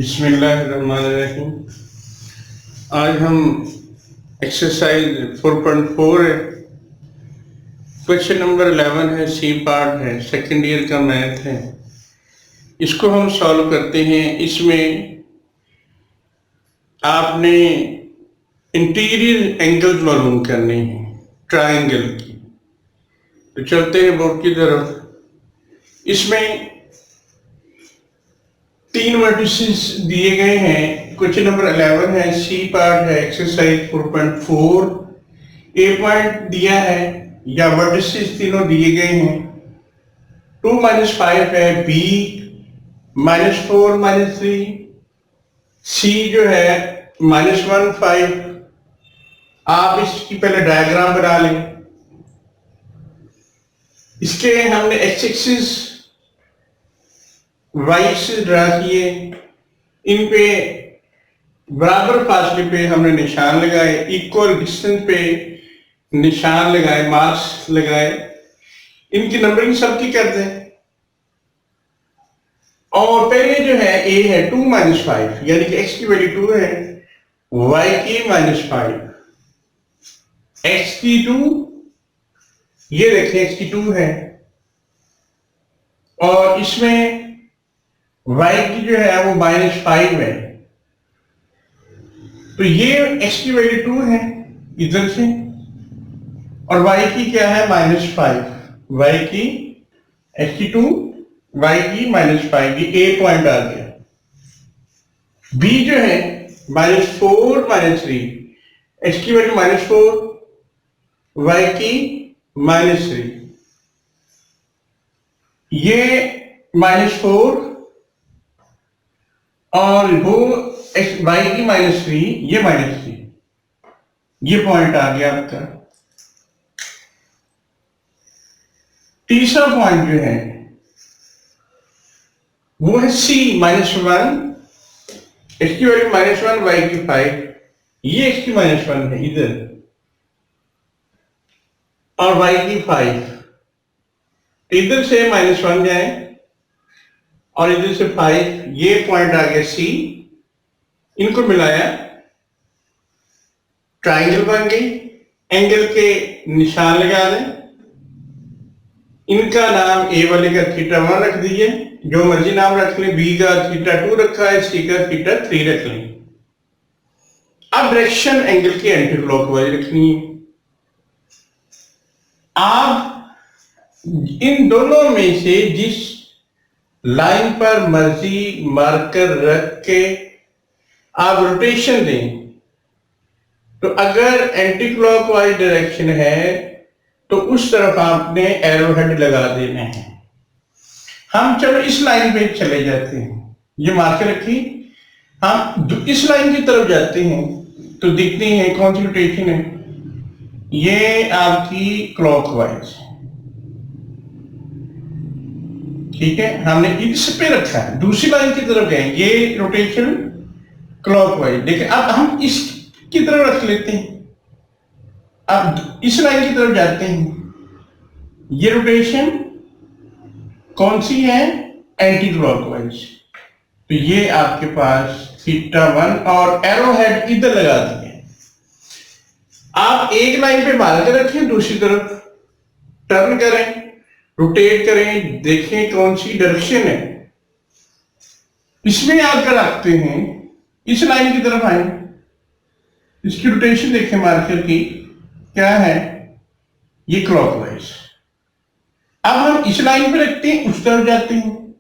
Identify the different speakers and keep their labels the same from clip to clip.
Speaker 1: बिस्मिल्लाहिर्रहमानिर्रहीम। आज हम एक्सरसाइज 4.4 है, क्वेश्चन नंबर 11 है, सी पार्ट है, सेकेंड ईयर का मैथ है। इसको हम सॉल्व करते हैं। इसमें आपने इंटीरियर एंगल मालूम करने हैं ट्रायंगल की। तो चलते हैं बोर्ड की तरफ। इसमें 3 वर्टिसेस दिए गए हैं। क्वेश्चन नंबर 11 है, सी पार्ट है, एक्सरसाइज 4.4। ए पॉइंट दिया है या वर्टिसेस तीनों दिए गए हैं। 2 - 5 है, बी -4 -3, सी जो है -1 5। आप इसकी पहले डायग्राम बना लें। इसके हमने x axis y axis draw किए। इन पे बराबर फासले पे हमने निशान लगाए, इक्वल डिस्टेंस पे निशान लगाए, मार्क्स लगाए। इनकी नंबरिंग सबकी कर दें। और पहले जो है ए है 2 - 5, यानी कि एक्स की वैल्यू 2 है, वाई की -5, एक्स की 2, ये देखें एक्स की 2 है, और इसमें y की जो है वो -5 है। तो ये x की वैल्यू 2 है इधर से, और y की क्या है -5। y की x की 2, y की -5, ये a पॉइंट आ गया। b जो है -4 -3, x की वैल्यू -4, y की -3, ये -4 और वो y की -3, ये -3, ये पॉइंट आ गया आपका। तीसरा पॉइंट जो है वो है c -1, x की वैल्यू -1, y की 5, ये x की -1 है इधर, और y की 5। इधर से -1 जाए और इधर से 5, ये पॉइंट आ गया c। इनको मिलाया, ट्रायंगल बन गई। एंगल के निशान लगा दें। इनका नाम ए वाले का θ1 रख दीजिए, जो मर्जी नाम रख लें। बी का θ2 रखा है, सी का θ3 रख लें। अब डायरेक्शन एंगल की एंटी क्लॉकवाइज रखनी है। आप इन दोनों में से जिस लाइन पर मर्जी मार्कर रख के आप रोटेशन दें, तो अगर एंटी क्लॉकवाइज डायरेक्शन है तो उस तरफ आपने एरो हेड लगा देना है। हम चलो इस लाइन पे चले जाते हैं, ये मार्कर रखी, हम इस लाइन की तरफ जाते हैं तो दिखती है कौन सी रोटेशन है, ये आपकी क्लॉकवाइज। ठीक है, हमने इस पे रखा है, दूसरी लाइन की तरफ गए, ये रोटेशन क्लॉकवाइज। देखिए अब हम इसकी तरफ रख लेते हैं, अब इस लाइन की तरफ जाते हैं, ये रोटेशन कौन सी है, एंटी क्लॉकवाइज। तो ये आपके पास θ1 और एरो हेड इधर लगा दिए। आप एक लाइन पे मार्कर रखें, दूसरी तरफ टर्न करें, रोटेट करें, देखें कौन सी डायरेक्शन है। इसमें आकर रखते हैं, इस लाइन की तरफ आए, इसकी रोटेशन देखें मार्कर की क्या है, ये क्लॉकवाइज। अब हम इस लाइन पे रखते हैं, उस तरफ जाते हैं,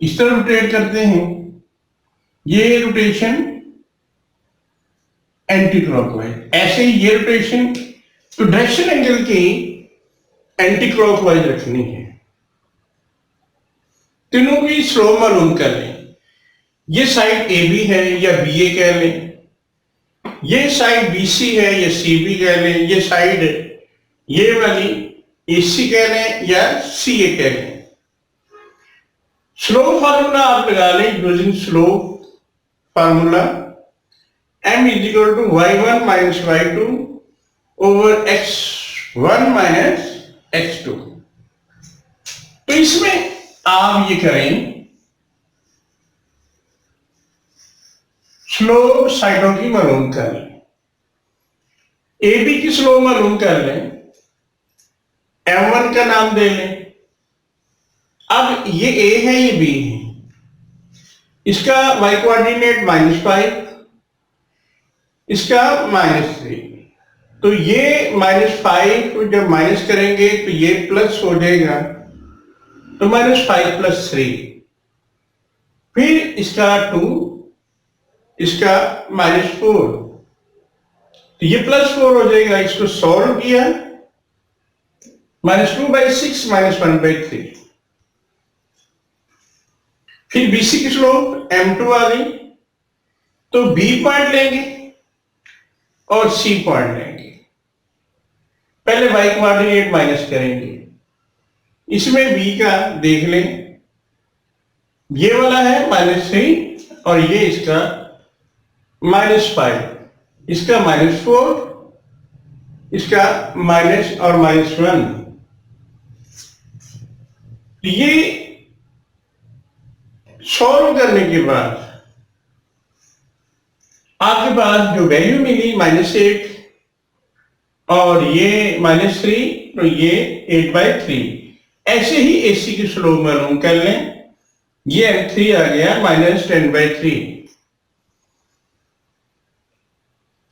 Speaker 1: इस तरफ रोटेट करते हैं, ये रोटेशन एंटी क्लॉकवाइज। ऐसे ही ये रोटेशन, तो डायरेक्शन एंगल की एंटी क्लॉकवाइज रखनी है। तीनों की स्लोप मालूम कर लें। ये साइड ए बी है या बी ए कह लें, ये साइड बी सी है या सी बी कह लें, ये साइड ये वाली ए सी कह लें या सी ए कह लें। स्लोप फार्मूला आप लगा लें, using slope formula m = y1 - y2 over x1 - x2। तो इसमें आप ये करें, स्लोप साइडों की मालूम कर लें। ए बी की स्लोप मालूम कर लें, M1 का नाम दे लें। अब ये ए है, ये बी है, इसका y कोऑर्डिनेट -5, इसका -3। तो ये -5 जब माइनस करेंगे तो ये प्लस हो जाएगा, तो -5 + 3, फिर इसका 2, इसका -4, तो ये +4 हो जाएगा। इसको सॉल्व किया, -2/6 -1/3। फिर BC की स्लोप M2 आ गई, तो B पॉइंट लेंगे और C पॉइंट लेंगे। पहले y कोऑर्डिनेट माइनस करेंगे, इसमें B का देख लें, ये वाला है -3 और ये इसका -5, इसका -4, इसका माइनस और -1। ये सॉल्व करने के बाद आपके पास जो वैल्यू मिली -8 और ये -3, तो ये 8/3। ऐसे ही AC की स्लोप मालूम कर लें, ये M3 आ गया -10/3।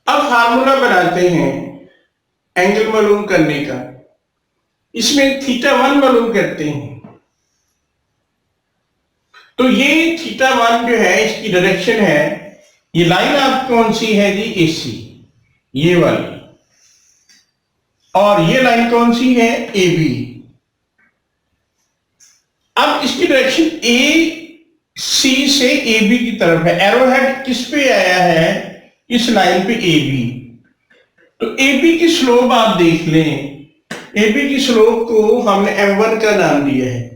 Speaker 1: अब फार्मूला बनाते हैं एंगल मालूम करने का। इसमें θ1 मालूम करते हैं, तो ये θ1 जो है इसकी डायरेक्शन है, ये लाइन आप कौन सी है जी, AC, ये वाली, और ये लाइन कौन सी है, AB। अब इसकी डायरेक्शन AC से AB की तरफ है। एरोहेड किस पे आया है, इस लाइन पे AB। तो AB की स्लोप आप देख लें, AB की स्लोप को हमने M1 का नाम दिया है।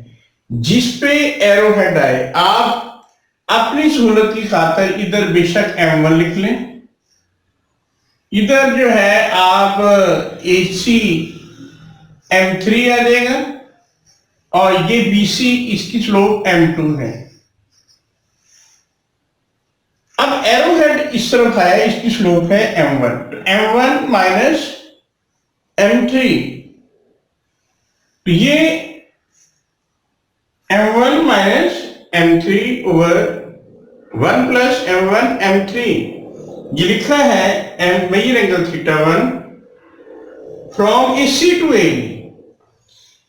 Speaker 1: जिस पे एरोहेड आए, आप अपनी सहूलत की खातिर इधर बेशक M1 लिख लें, इधर जो है आप AC M3 आ जाएगा, और ये BC इसकी स्लोप M2 है। अब एरोहेड इस तरफ है, इसकी स्लोप है M1, तो M1 माइनस M3, तो ये M1 minus M3 over 1 + M1 M3, ये लिखा है M major angle θ1 from AC to AB।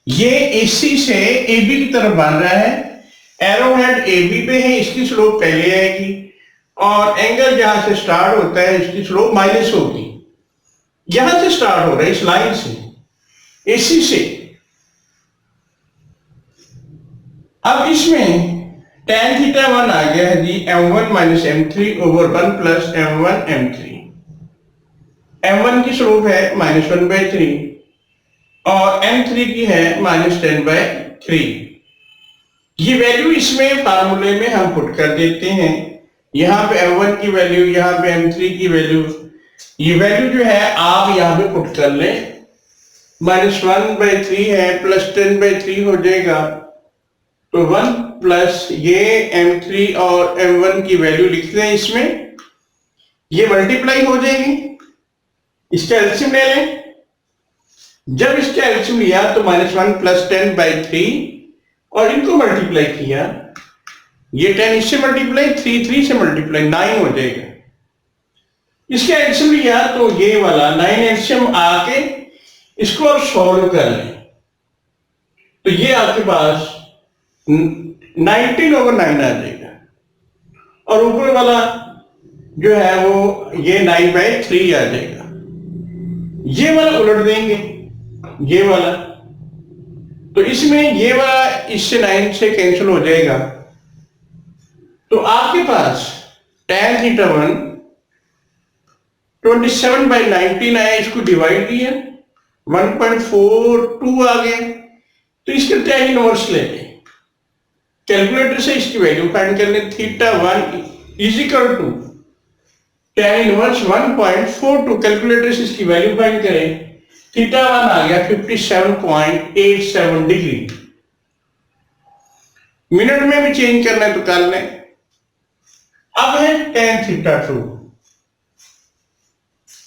Speaker 1: ये AC से AB की तरफ बन रहा है, एरोहेड AB पे है, इसकी स्लोप पहले आएगी, और एंगल जहां से स्टार्ट होता है इसकी स्लोप माइनस होगी। यहां से स्टार्ट हो रहा है, इस लाइन से, AC से। अब इसमें tan θ1 आ गया है जी M1 - M3 over 1 + M1 M3। M1 की स्लोप है -1/3 और M3 की है -10/3। ये वैल्यू इसमें फार्मूले में हम पुट कर देते हैं। यहां पे M1 की वैल्यू, यहां पे M3 की वैल्यू, ये वैल्यू जो है आप यहां पे पुट कर लें। -1/3 है, +10/3 हो जाएगा, तो 1 प्लस ये M3 और M1 की वैल्यू लिख लें इसमें, ये मल्टीप्लाई हो जाएगी। इसका एलसीएम ले लें, जब इसका एलसीएम लिया तो -1 + 10/3 और इनको मल्टीप्लाई किया, ये 10 इससे मल्टीप्लाई, 3 से मल्टीप्लाई, 9 हो जाएगा। इसका एलसीएम लिया तो ये वाला 9 एलसीएम आके इसको और सॉल्व कर लें, तो ये आपके पास 19/9 आ जाएगा, और ऊपर वाला जो है वो ये 9/3 आ जाएगा। ये वाला उलट देंगे, ये वाला, तो इसमें ये वाला इससे 9 से कैंसिल हो जाएगा, तो आपके पास tan θ1 27/19 आया, इसको डिवाइड किया 1.42 आ गया, तो इसका tan इनवर्स ले लें, कैलकुलेटर से इसकी वैल्यू फाइंड कर लें। θ1 = tan इनवर्स 1.42, कैलकुलेटर से इसकी वैल्यू फाइंड करें, θ1 आ गया 57.87 डिग्री। मिनट में भी चेंज करना है तो कर लें, अब है tan थीटा 2।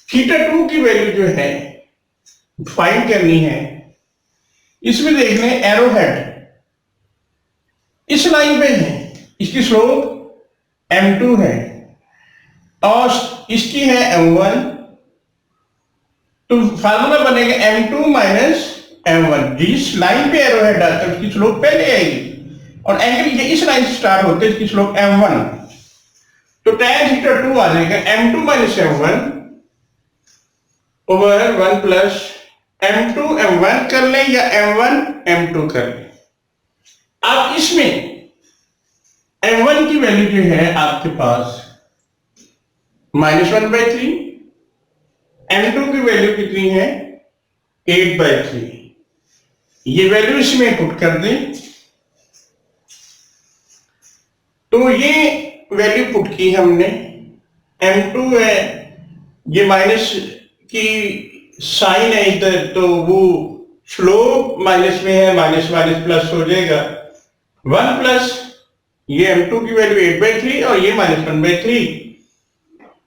Speaker 1: थीटा 2 की वैल्यू जो है फाइंड करनी है। इसमें देख लें एरो हेड इस लाइन पे है, इसकी स्लोप m2 है और इसकी है m1, तो फार्मूला बनेगा m2 माइनस m1। जिस लाइन पे एरो हेड आता है उसकी स्लोप पहले आएगी और एंगल ये इस लाइन से स्टार्ट होते हैं, इसकी स्लोप m1, तो tan थीटा 2 आ जाएगा m2 minus m1 over 1 plus m2 m1 कर लें या m1 m2 कर लें। अब इसमें m1 की वैल्यू जो है आपके पास -1/3, m2 की वैल्यू कितनी है 8/3। ये वैल्यू इसमें पुट कर दें, तो ये वैल्यू पुट की हमने। m2 है, ये माइनस की साइन है इधर, तो वो स्लोप माइनस में है, माइनस माइनस प्लस हो जाएगा 1 प्लस ये m2 की वैल्यू 8/3 और ये -1/3।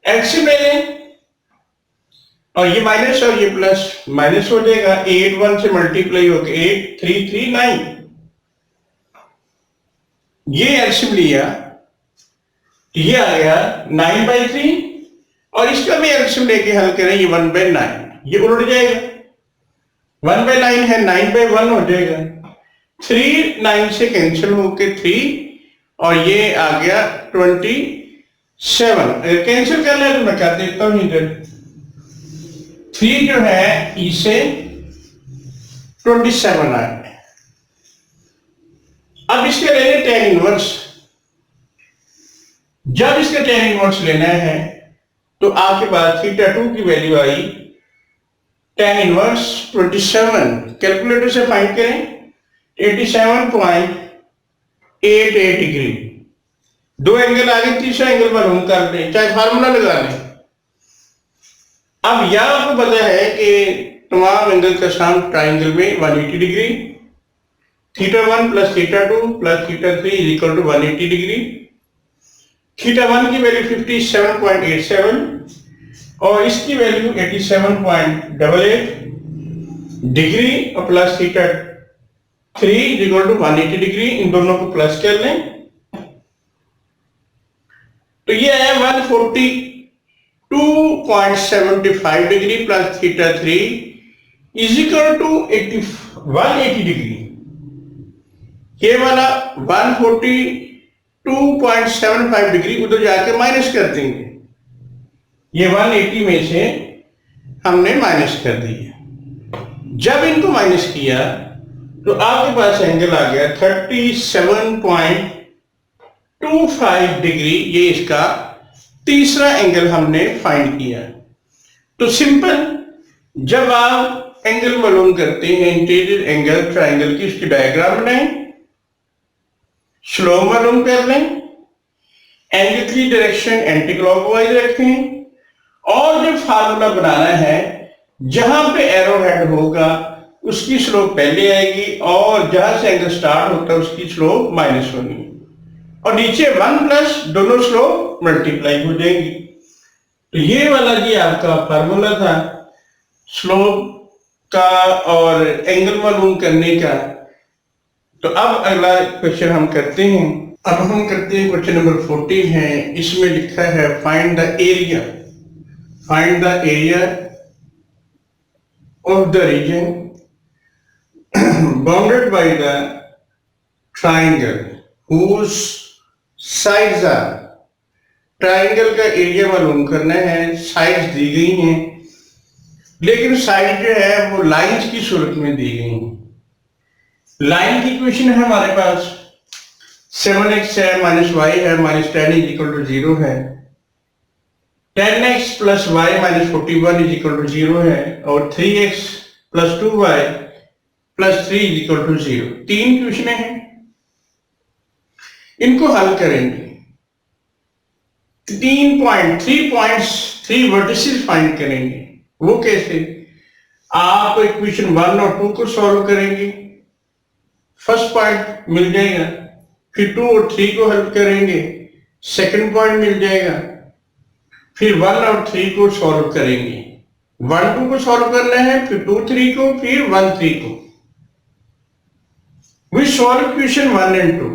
Speaker 1: एलसीएम ले लें और ये माइनस और ये प्लस माइनस हो जाएगा, 8 1 से मल्टीप्लाई होकर 8 3 3 9। ये एलसीएम लिया, ये आ गया 9/3 और इसका भी एलसीएम लेके हल करें, ये 1/9, ये उलट जाएगा, 1/9 है 9/1 हो जाएगा, 3 9 से कैंसिल होके 3 और ये आ गया 27। अगर कैंसिल कर ले तो मैं कर देता हूं इधर, 3 जो है इसे 27 आया। अब इसके लेने tan इनवर्स। जब इसका tan इनवर्स लेना है तो आपके पास थीटा 2 की वैल्यू आई tan इनवर्स 27। कैलकुलेटर से फाइंड करें, 87.88 डिग्री। दो एंगल आगे, तीसरा एंगल पर हम कर दें, चाहे फार्मूला लगा लें। अब यह आपको पता है कि तमाम एंगल का सम ट्राइंगल में 180 degree, theta 1 plus theta 2 plus theta 3 is equal to 180 degree. Theta 1 की वैल्यू 57.87 और इसकी वैल्यू 87.88 डिग्री और plus theta 3 is equal to 180 degree. इन दोनों को प्लस कर लें तो ये है 142.75 degree plus theta 3 is equal to 180 degree. ये वाला 142.75 डिग्री उधर जाके माइनस कर देंगे, ये 180 में से हमने माइनस कर दिया। जब इनको माइनस किया तो आपके पास एंगल आ गया 37.25 डिग्री। ये इसका तीसरा एंगल हमने फाइंड किया। तो सिंपल, जब आप एंगल मालूम करते हैं, इंटीरियर एंगल ट्राइंगल की, उसकी डायग्राम बनाएं, स्लोप मालूम कर लें, एंगल की डायरेक्शन एंटी क्लॉकवाइज रखें और जो फार्मूला बनाना है जहां पे एरो हेड होगा उसकी स्लोप पहले आएगी और जहां से एंगल स्टार्ट होता है उसकी स्लोप माइनस होगी और नीचे 1 प्लस दोनों स्लोप मल्टीप्लाई हो जाएंगी। तो ये वाला जी आपका फार्मूला था स्लोप का और एंगल मालूम करने का। तो अब अगला क्वेश्चन हम करते हैं। अब हम करते हैं क्वेश्चन नंबर 14 है। इसमें लिखा है find the area, find the area of the reason bounded by the triangle whose sides are। Triangle का एरिया मालूम करना है, साइड्स दी गई हैं लेकिन साइड जो है वो लाइंस की सूरत में दी गई हैं। लाइन की इक्वेशन है हमारे पास 7x है माइनस y है माइनस 10 इज इक्वल टू 0 है, 10x plus y minus 41 is equal to 0 है और 3x plus 2y plus 3 is equal to 0। तीन इक्वेशन हैं, इनको हल करेंगे। 3 वर्टिसेस फाइंड करेंगे। वो कैसे? आप इक्वेशन 1 और 2 को सॉल्व करेंगे, फर्स्ट पॉइंट मिल जाएगा, फिर 2 और 3 को हल करेंगे, सेकंड पॉइंट मिल जाएगा। फिर 1 और 3 को सॉल्व करेंगे। 1 2 को सॉल्व करना है, फिर 2 3 को, फिर 1 3 को। We solve equation 1 and 2।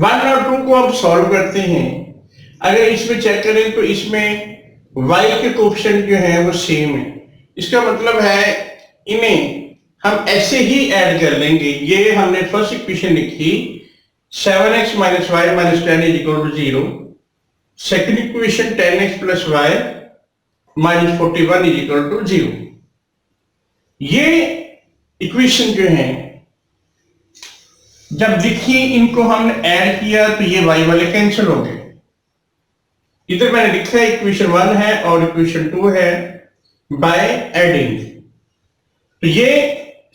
Speaker 1: 1 और 2 को अब सॉल्व करते हैं। अगर इसमें चेक करें तो इसमें y के कोएफिशिएंट जो है वो सेम है। इसका मतलब है इन्हें हम ऐसे ही ऐड कर लेंगे। ये हमने फर्स्ट इक्वेशन लिखी 7x minus y minus 10 is equal to 0। Second equation 10x plus y minus 41 is equal to 0। ये इक्वेशन जो है जब लिखी, इनको हमने ऐड किया तो ये y वाले कैंसिल हो गए। इधर मैंने लिखा है इक्वेशन 1 है और इक्वेशन 2 है बाय एडिंग। तो ये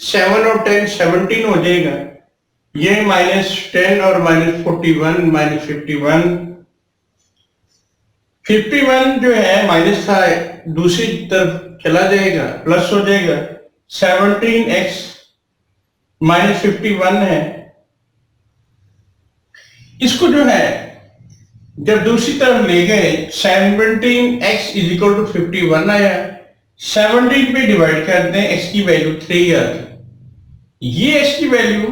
Speaker 1: 7 और 10 17 हो जाएगा। ये माइनस 10 और माइनस 41 माइनस 51 जो है माइनस था दूसरी तरफ चला जाएगा, प्लस हो जाएगा। 17x माइनस 51 है। इसको जो है जब दूसरी तरफ ले गए 17x इज इक्वल टू 51 आया। 17 पे डिवाइड कर दें, x की वैल्यू 3 आ गई। ये x की वैल्यू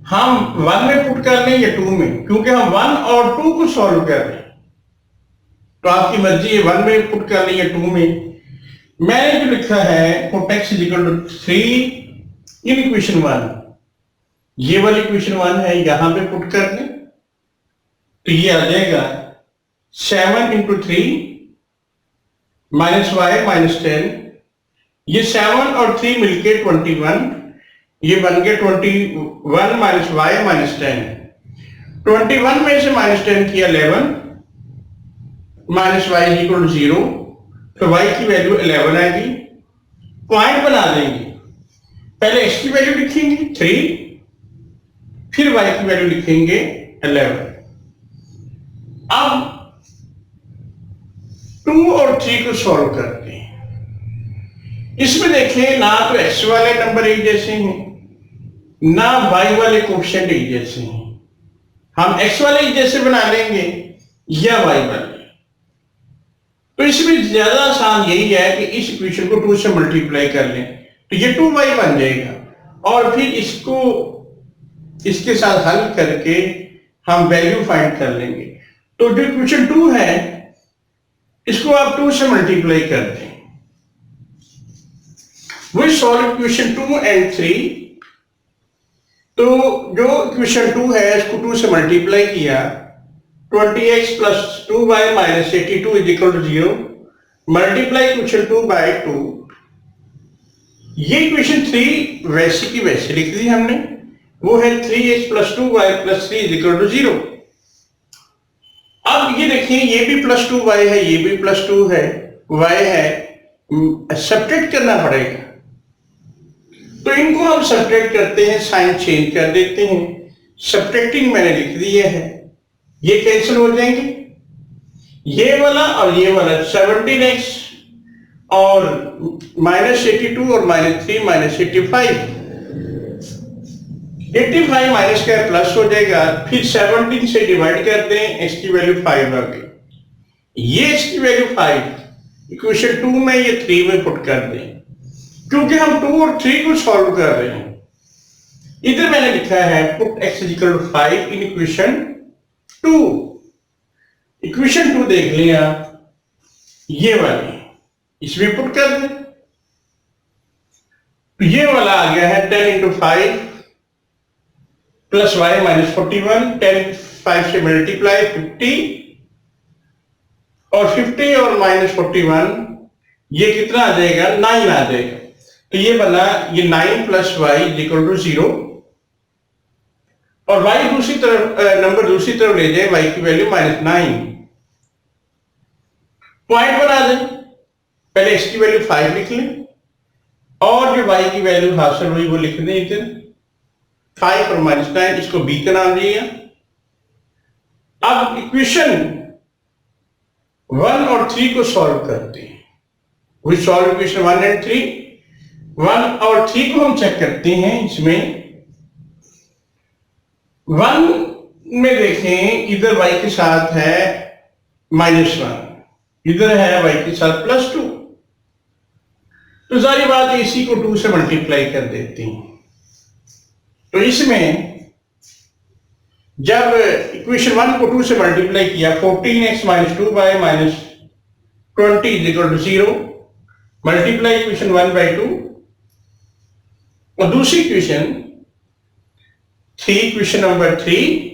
Speaker 1: हम 1 में पुट कर लें या 2 में, क्योंकि हम 1 और 2 को सॉल्व कर रहे हैं तो आपकी मर्जी है 1 में पुट कर लें या 2 में। मैंने जो लिखा है put x is equal to 3 in equation 1, ये वाली इक्वेशन 1 है, यहां पे पुट कर दें तो ये आ जाएगा 7 इंटू 3 माइनस वाई माइनस 10। ये 7 और 3 मिलके 21, ये बन गया 21 माइनस वाई माइनस 10। 21 में से माइनस 10 किया 11 माइनस वाई इक्वल टू 0, तो y की वैल्यू 11 आएगी। पॉइंट बना देंगे, पहले x की वैल्यू लिखेंगे 3, फिर y की वैल्यू लिखेंगे 11। अब 2 और 3 को सॉल्व करते हैं। इसमें देखें ना तो x वाले नंबर एक जैसे हैं ना y वाले कोएफिशिएंट एक जैसे हैं। हम x वाले एक जैसे बना लेंगे या y वाले। तो इसमें ज्यादा आसान यही है कि इस इक्वेशन को 2 से मल्टीप्लाई कर लें तो ये 2y बन जाएगा और फिर इसको इसके साथ हल करके हम वैल्यू फाइंड कर लेंगे। तो जो इक्वेशन 2 है इसको आप 2 से मल्टीप्लाई कर दें। We solve equation 2 and 3। तो जो इक्वेशन 2 है इसको 2 से मल्टीप्लाई किया, 20x plus 2y minus 82 is equal to 0, multiply equation 2 by 2। ये इक्वेशन 3 वैसे की वैसे लिख दी हमने, वो है 3x plus 2y plus 3 is equal to 0। अब ये देखिए ये भी प्लस 2y है, ये भी प्लस 2 है, y है, सब्ट्रैक्ट करना पड़ेगा। तो इनको हम सब्ट्रैक्ट करते हैं, साइन चेंज कर देते हैं। सब्ट्रैक्टिंग मैंने लिख दिया है, ये कैंसिल हो जाएंगे, ये वाला और ये वाला 17x और माइनस 82 और माइनस 3 माइनस 85 माइनस का प्लस हो जाएगा। फिर 17 से डिवाइड कर दें, x की वैल्यू 5 आ गई। ये x की वैल्यू 5 इक्वेशन 2 में ये 3 में पुट कर दें, क्योंकि हम 2 और 3 को सॉल्व कर रहे हैं। इधर मैंने लिखा है put x is equal to 5 in equation 2। Equation 2 देख लें आप, ये वाली इसमें पुट कर दें तो ये वाला आ गया है 10 इंटू 5 प्लस वाई माइनस 41, 10 5 से मल्टीप्लाई 50 और 50 और माइनस 41 ये कितना आ जाएगा 9 आ जाएगा। तो ये बना ये 9 प्लस वाई इक्वल टू 0 और y दूसरी तरफ नंबर दूसरी तरफ ले जाए, y की वैल्यू -9। पॉइंट बना दें, पहले x की वैल्यू 5 लिख लें और जो y की वैल्यू हासिल हुई वो लिख दें इधर 5 और -9, इसको b का नाम दिया। अब इक्वेशन 1 और 3 को सॉल्व करते हैं। We solve equation 1 and 3। 1 और 3 को हम चेक करते हैं। इसमें 1 में देखें, इधर y के साथ है -1, इधर है y के साथ +2, तो सारी बात इसी को 2 से मल्टीप्लाई कर देते हैं। तो इसमें जब इक्वेशन 1 को 2 से मल्टीप्लाई किया, 14x - 2 bye -20 is 0, multiply equation 1/2, और दूसरी इक्वेशन 3, इक्वेशन नंबर 3,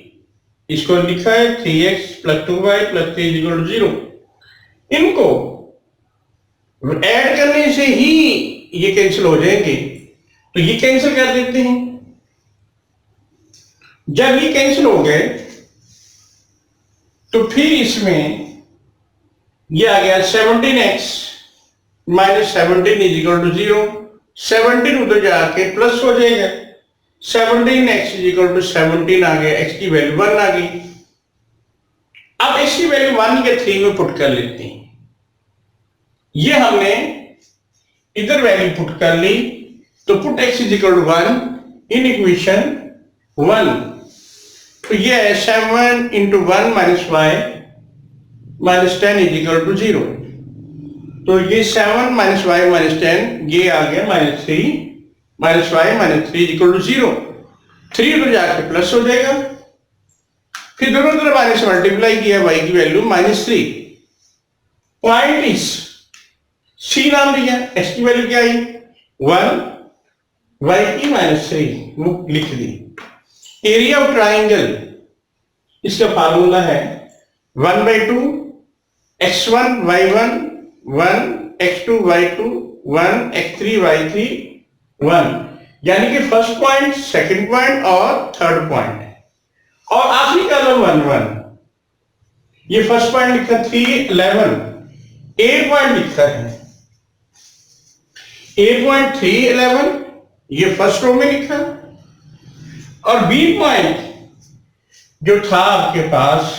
Speaker 1: इसको लिखा है 3x + 2y + 3 = 0। इनको ऐड करने से ही ये कैंसिल हो जाएंगे, तो ये कैंसिल कर देते हैं। जब ये कैंसिल हो गए तो फिर इसमें ये आ गया 17x - 17 = 0, 17 उधर जाके प्लस हो जाएगा, 17x = 17 आ गया, x की वैल्यू 1 आ गई। अब x की वैल्यू 1 या 3 में पुट कर लेते हैं। ये हमने इधर वैल्यू पुट कर ली, तो पुट x = 1 इन इक्वेशन 1, तो ये है 7 × 1 - y - 10 = 0, तो ये 7 - y - 10 ये आ गया -3 - y - 3 = 0, 3 उधर जाके प्लस हो जाएगा, फिर दोनों तरफ आने से मल्टीप्लाई किया, y की वैल्यू -3, पॉइंट इस C नाम लिया, x की वैल्यू क्या आई 1, y की -3 वो लिख दी। एरिया ऑफ ट्राइंगल, इसका फार्मूला है 1/2 x1 y1 1 x2 y2 1 x3 y3 1, यानी कि फर्स्ट पॉइंट, सेकंड पॉइंट और थर्ड पॉइंट है, और आखिरी कॉलम 1 1, ये फर्स्ट पॉइंट लिखा 3 11, ए पॉइंट लिखा है 8.3 11, ये फर्स्ट रो में लिखा, और बी पॉइंट जो था आपके पास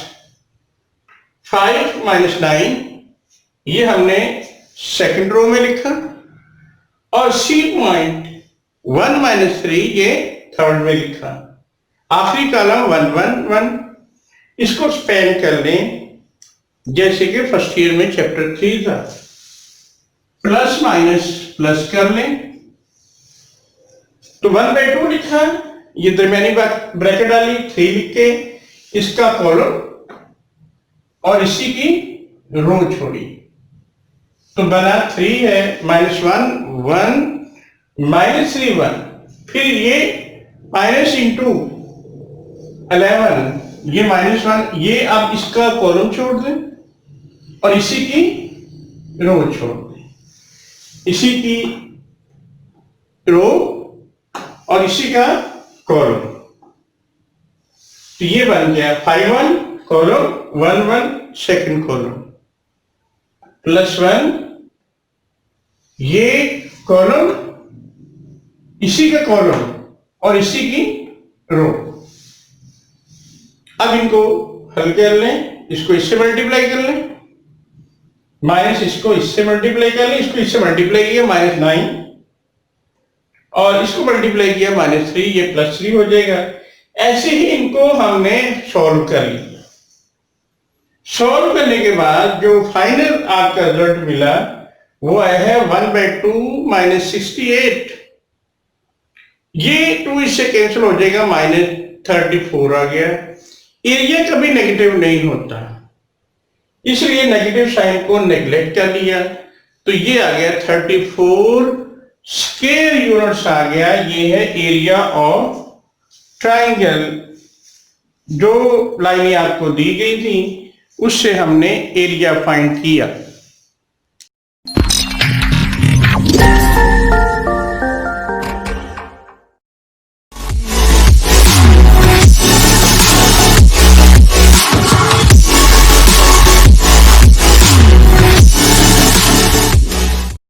Speaker 1: 5 - 9, ये हमने सेकंड रो में लिखा, और सी पॉइंट 1 - 3 ये थर्ड में लिखा, आखिरी कॉलम 1 1 1। इसको स्पेन कर लें जैसे कि फर्स्ट ईयर में चैप्टर 3 था, प्लस माइनस प्लस कर लें, तो 1/2 लिखा, ये दरमियानी ब्रैकेट डाली, 3 लिख के इसका कॉलम और इसी की रो छोड़ी, तो बना 3 है -1 1 -3 1, फिर ये माइनस इंटू 11, ये -1, ये आप इसका कॉलम छोड़ दें और इसी की रो छोड़ दें, इसी की रो और इसी का कॉलम, तो ये बन गया 5 1 कॉलम 1 1 सेकंड कॉलम +1, ये कॉलम इसी का कॉलम और इसी की रो। अब इनको हल कर लें, इसको इससे मल्टीप्लाई कर लें, माइनस इसको इससे मल्टीप्लाई कर लें, इसको इससे मल्टीप्लाई किया -9 और इसको मल्टीप्लाई किया -3, ये +3 हो जाएगा। ऐसे ही इनको हमने सॉल्व कर लिया। सॉल्व करने के बाद जो फाइनल आपका रिजल्ट मिला वो आया है 1/2 -68, ये 2 इससे कैंसिल हो जाएगा, -34 आ गया। एरिया कभी नेगेटिव नहीं होता, इसलिए नेगेटिव साइन को नेग्लेक्ट कर लिया, तो ये आ गया 34 स्क्वायर यूनिट्स आ गया। ये है एरिया ऑफ ट्राइंगल, जो लाइनें आपको दी गई थी उससे हमने एरिया फाइंड किया।